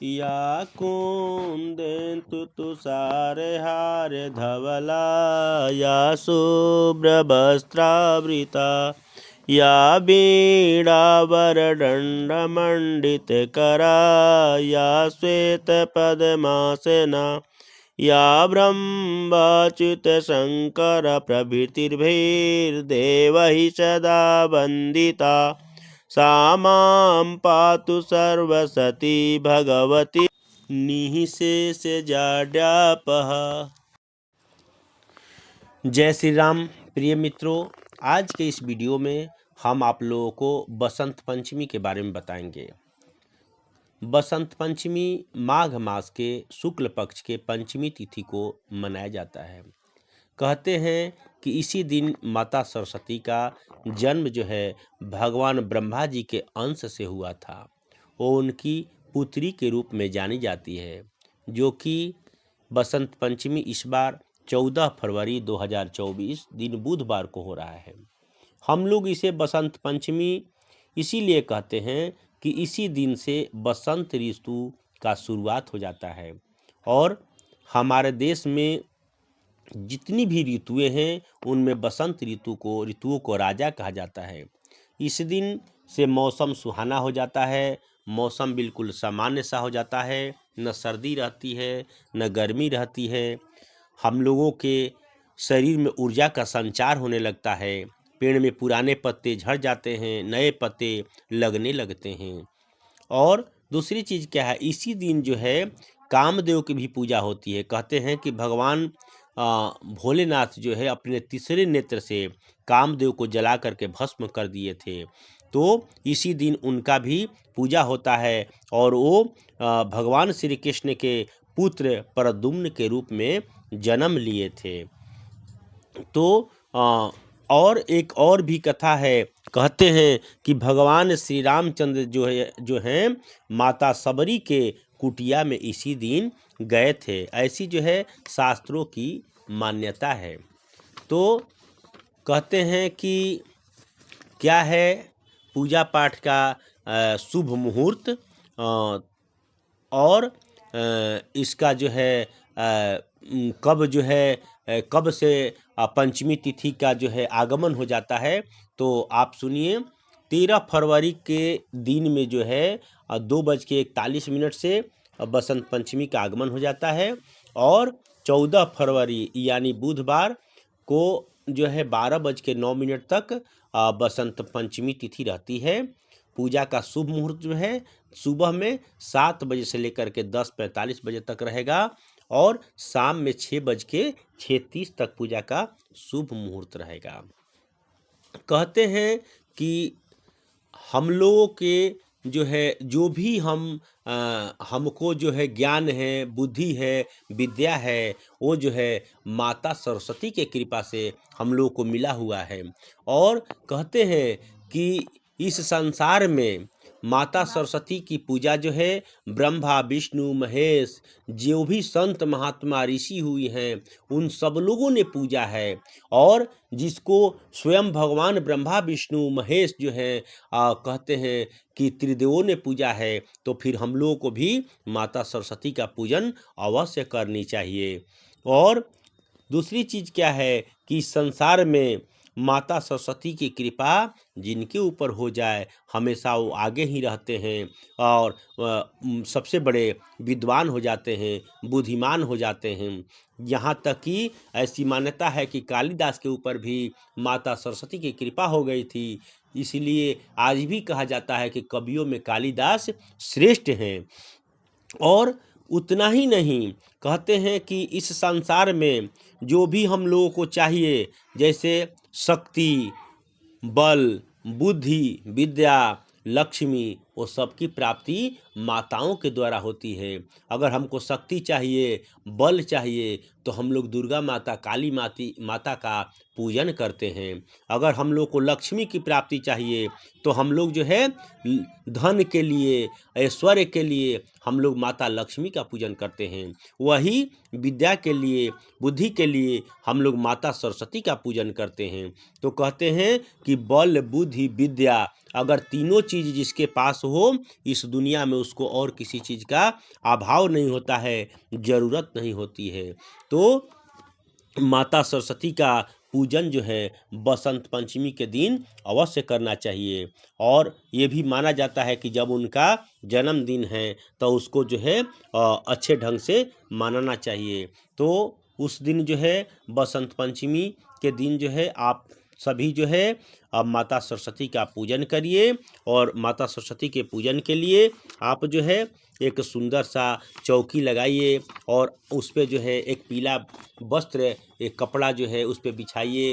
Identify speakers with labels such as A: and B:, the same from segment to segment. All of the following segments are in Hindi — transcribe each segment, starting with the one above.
A: या कुन्देन्दु तुषारहार धवला या शुभ्रवस्त्रावृता या वीणावरदण्डमण्डितकरा या श्वेतपद्मासना या ब्रह्माच्युतशङ्करप्रभृतिर्भिर्देवैः सदा वन्दिता सा मां पातु सर्वसती भगवती निःशेषजाड्यापः। जय श्री राम। प्रिय मित्रों, आज के इस वीडियो में हम आप लोगों को बसंत पंचमी के बारे में बताएंगे। बसंत पंचमी माघ मास के शुक्ल पक्ष के पंचमी तिथि को मनाया जाता है। कहते हैं कि इसी दिन माता सरस्वती का जन्म जो है भगवान ब्रह्मा जी के अंश से हुआ था। वो उनकी पुत्री के रूप में जानी जाती है, जो कि बसंत पंचमी इस बार 14 फरवरी 2024 दिन बुधवार को हो रहा है। हम लोग इसे बसंत पंचमी इसीलिए कहते हैं कि इसी दिन से बसंत ऋतु का शुरुआत हो जाता है और हमारे देश में जितनी भी ऋतुएं हैं उनमें बसंत ऋतुओं को राजा कहा जाता है। इस दिन से मौसम सुहाना हो जाता है, मौसम बिल्कुल सामान्य सा हो जाता है, न सर्दी रहती है न गर्मी रहती है। हम लोगों के शरीर में ऊर्जा का संचार होने लगता है, पेड़ में पुराने पत्ते झड़ जाते हैं, नए पत्ते लगने लगते हैं। और दूसरी चीज़ क्या है, इसी दिन जो है कामदेव की भी पूजा होती है। कहते हैं कि भगवान भोलेनाथ जो है अपने तीसरे नेत्र से कामदेव को जला करके भस्म कर दिए थे, तो इसी दिन उनका भी पूजा होता है और वो भगवान श्री कृष्ण के पुत्र प्रद्युम्न के रूप में जन्म लिए थे। तो और एक और भी कथा है। कहते हैं कि भगवान श्री रामचंद्र जो हैं माता सबरी के कुटिया में इसी दिन गए थे। ऐसी जो है शास्त्रों की मान्यता है। तो कहते हैं कि क्या है पूजा पाठ का शुभ मुहूर्त और इसका जो है कब से पंचमी तिथि का जो है आगमन हो जाता है। तो आप सुनिए, 13 फरवरी के दिन में जो है 2:41 से बसंत पंचमी का आगमन हो जाता है और 14 फरवरी यानी बुधवार को जो है 12:09 तक बसंत पंचमी तिथि रहती है। पूजा का शुभ मुहूर्त जो है सुबह में 7 बजे से लेकर के 10:45 बजे तक रहेगा और शाम में 6:36 तक पूजा का शुभ मुहूर्त रहेगा। कहते हैं कि हम लोगों के जो है जो भी हमको जो है ज्ञान है, बुद्धि है, विद्या है, वो जो है माता सरस्वती के कृपा से हम लोगों को मिला हुआ है। और कहते हैं कि इस संसार में माता सरस्वती की पूजा जो है ब्रह्मा विष्णु महेश जो भी संत महात्मा ऋषि हुई हैं उन सब लोगों ने पूजा है। और जिसको स्वयं भगवान ब्रह्मा विष्णु महेश जो हैं कहते हैं कि त्रिदेवों ने पूजा है, तो फिर हम लोगों को भी माता सरस्वती का पूजन अवश्य करनी चाहिए। और दूसरी चीज़ क्या है कि संसार में माता सरस्वती की कृपा जिनके ऊपर हो जाए हमेशा वो आगे ही रहते हैं और सबसे बड़े विद्वान हो जाते हैं, बुद्धिमान हो जाते हैं। यहाँ तक कि ऐसी मान्यता है कि कालिदास के ऊपर भी माता सरस्वती की कृपा हो गई थी, इसलिए आज भी कहा जाता है कि कवियों में कालिदास श्रेष्ठ हैं। और उतना ही नहीं, कहते हैं कि इस संसार में जो भी हम लोगों को चाहिए, जैसे शक्ति, बल, बुद्धि, विद्या, लक्ष्मी, वो सबकी प्राप्ति माताओं के द्वारा होती है। अगर हमको शक्ति चाहिए, बल चाहिए, तो हम लोग दुर्गा माता, काली माता का पूजन करते हैं। अगर हम लोग को लक्ष्मी की प्राप्ति चाहिए तो हम लोग जो है धन के लिए, ऐश्वर्य के लिए हम लोग माता लक्ष्मी का पूजन करते हैं। वही विद्या के लिए, बुद्धि के लिए हम लोग माता सरस्वती का पूजन करते हैं। तो कहते हैं कि बल, बुद्धि, विद्या, अगर तीनों चीज़ जिसके पास हो, इस दुनिया में उसको और किसी चीज़ का अभाव नहीं होता है, ज़रूरत नहीं होती है। तो माता सरस्वती का पूजन जो है बसंत पंचमी के दिन अवश्य करना चाहिए। और ये भी माना जाता है कि जब उनका जन्मदिन है तो उसको जो है अच्छे ढंग से मनाना चाहिए। तो उस दिन जो है बसंत पंचमी के दिन जो है आप सभी जो है माता सरस्वती का पूजन करिए। और माता सरस्वती के पूजन के लिए आप जो है एक सुंदर सा चौकी लगाइए और उस पे जो है एक पीला वस्त्र, एक कपड़ा जो है उस पे बिछाइए।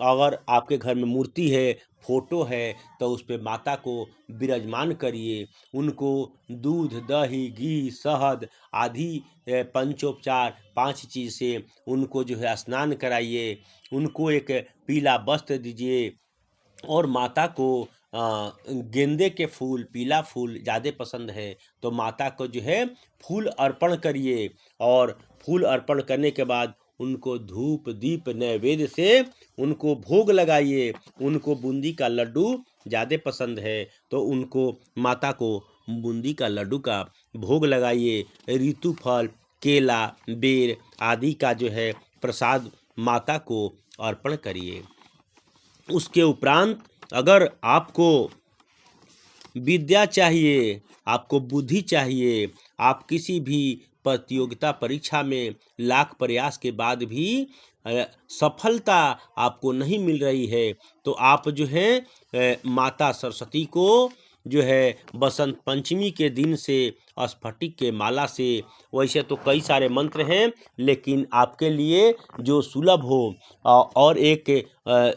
A: अगर आपके घर में मूर्ति है, फोटो है, तो उस पे माता को विराजमान करिए। उनको दूध, दही, घी, शहद आदि पंचोपचार 5 चीज़ से उनको जो है स्नान कराइए। उनको एक पीला वस्त्र दीजिए। और माता को गेंदे के फूल, पीला फूल ज़्यादा पसंद है, तो माता को जो है फूल अर्पण करिए। और फूल अर्पण करने के बाद उनको धूप दीप नैवेद्य से उनको भोग लगाइए। उनको बूंदी का लड्डू ज़्यादा पसंद है, तो उनको माता को बूंदी का लड्डू का भोग लगाइए। ऋतु फल, केला, बेर आदि का जो है प्रसाद माता को अर्पण करिए। उसके उपरांत अगर आपको विद्या चाहिए, आपको बुद्धि चाहिए, आप किसी भी प्रतियोगिता परीक्षा में लाख प्रयास के बाद भी सफलता आपको नहीं मिल रही है, तो आप जो है माता सरस्वती को जो है बसंत पंचमी के दिन से स्फटिक के माला से, वैसे तो कई सारे मंत्र हैं, लेकिन आपके लिए जो सुलभ हो और एक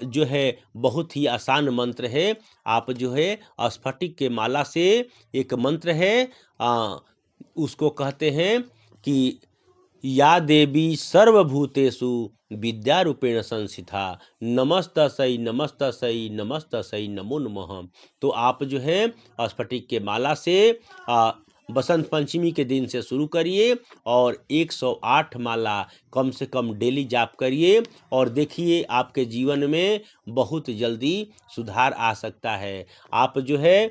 A: जो है बहुत ही आसान मंत्र है। आप जो है स्फटिक के माला से एक मंत्र है, उसको कहते हैं कि या देवी सर्वभूतेषु विद्यारूपेण संस्थिता नमस्तस्यै नमस्तस्यै नमस्तस्यै नमो नमः। तो आप जो है स्फटिक के माला से बसंत पंचमी के दिन से शुरू करिए और 108 माला कम से कम डेली जाप करिए। और देखिए आपके जीवन में बहुत जल्दी सुधार आ सकता है। आप जो है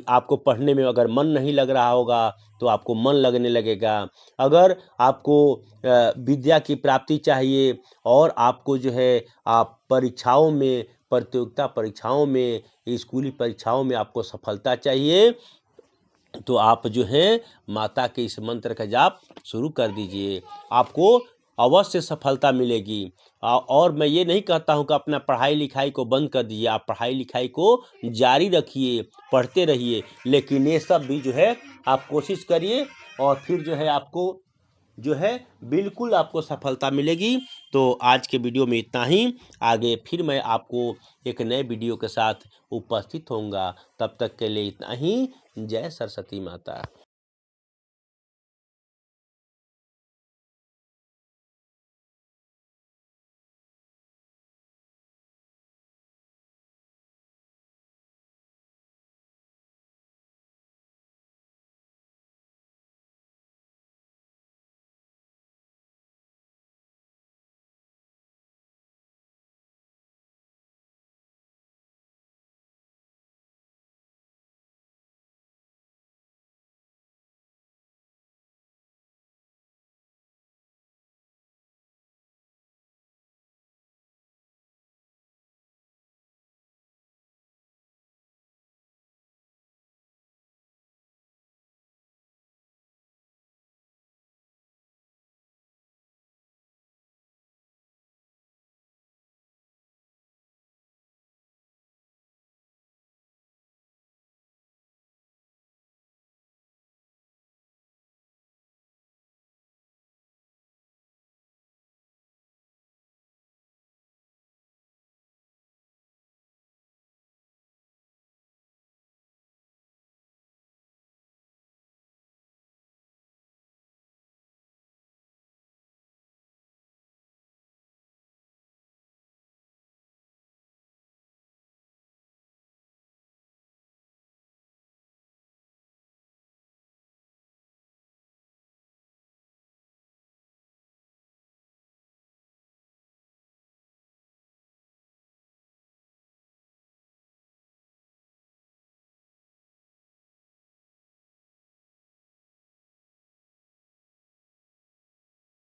A: आपको पढ़ने में अगर मन नहीं लग रहा होगा तो आपको मन लगने लगेगा। अगर आपको विद्या की प्राप्ति चाहिए और आपको जो है आप परीक्षाओं में, प्रतियोगिता परीक्षाओं में, स्कूली परीक्षाओं में आपको सफलता चाहिए, तो आप जो है माता के इस मंत्र का जाप शुरू कर दीजिए। आपको अवश्य सफलता मिलेगी। और मैं ये नहीं कहता हूँ कि अपना पढ़ाई लिखाई को बंद कर दीजिए। आप पढ़ाई लिखाई को जारी रखिए, पढ़ते रहिए, लेकिन ये सब भी जो है आप कोशिश करिए और फिर जो है आपको जो है बिल्कुल आपको सफलता मिलेगी। तो आज के वीडियो में इतना ही। आगे फिर मैं आपको एक नए वीडियो के साथ उपस्थित होऊंगा। तब तक के लिए इतना ही। जय सरस्वती माता।